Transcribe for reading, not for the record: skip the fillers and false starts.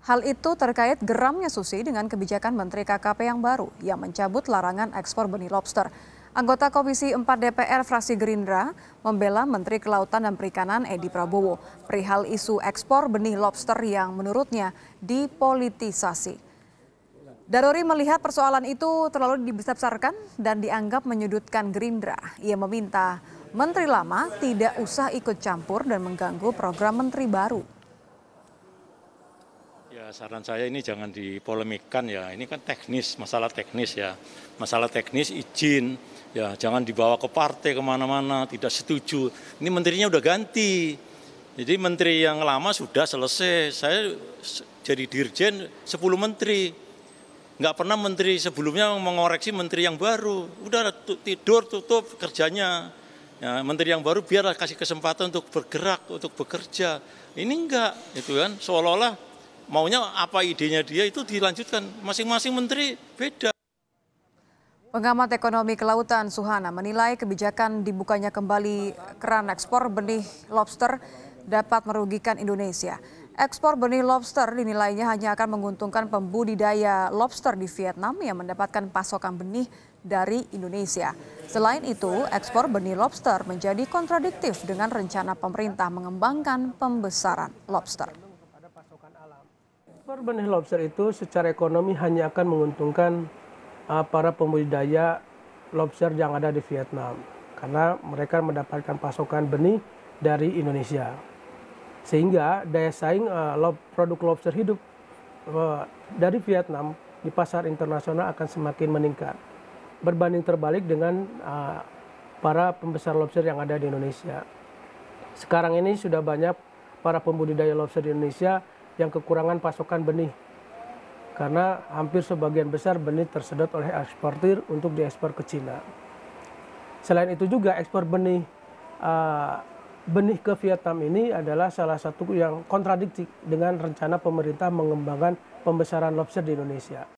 Hal itu terkait geramnya Susi dengan kebijakan Menteri KKP yang baru yang mencabut larangan ekspor benih lobster. Anggota Komisi 4 DPR fraksi Gerindra membela Menteri Kelautan dan Perikanan Edi Prabowo perihal isu ekspor benih lobster yang menurutnya dipolitisasi. Darori melihat persoalan itu terlalu dibesar-besarkan dan dianggap menyudutkan Gerindra. Ia meminta Menteri lama tidak usah ikut campur dan mengganggu program Menteri baru. Ya, saran saya ini jangan dipolemikan ya, ini kan teknis, masalah teknis ya. Masalah teknis izin, ya jangan dibawa ke partai kemana-mana, tidak setuju. Ini menterinya udah ganti, jadi menteri yang lama sudah selesai. Saya jadi dirjen 10 menteri, nggak pernah menteri sebelumnya mengoreksi menteri yang baru. Udah tidur, tutup kerjanya. Ya, menteri yang baru biarlah kasih kesempatan untuk bergerak, untuk bekerja. Ini enggak, itu kan seolah-olah maunya apa idenya dia itu dilanjutkan, masing-masing menteri beda. Pengamat ekonomi kelautan Suhana menilai kebijakan dibukanya kembali keran ekspor benih lobster dapat merugikan Indonesia. Ekspor benih lobster dinilainya hanya akan menguntungkan pembudidaya lobster di Vietnam yang mendapatkan pasokan benih dari Indonesia. Selain itu, ekspor benih lobster menjadi kontradiktif dengan rencana pemerintah mengembangkan pembesaran lobster. Ekspor benih lobster itu secara ekonomi hanya akan menguntungkan para pembudidaya lobster yang ada di Vietnam karena mereka mendapatkan pasokan benih dari Indonesia, sehingga daya saing produk lobster hidup dari Vietnam di pasar internasional akan semakin meningkat berbanding terbalik dengan para pembesar lobster yang ada di Indonesia. Sekarang ini sudah banyak para pembudidaya lobster di Indonesia yang kekurangan pasokan benih karena hampir sebagian besar benih tersedot oleh eksportir untuk diekspor ke Cina. Selain itu juga ekspor benih ke Vietnam ini adalah salah satu yang kontradiktif dengan rencana pemerintah mengembangkan pembesaran lobster di Indonesia.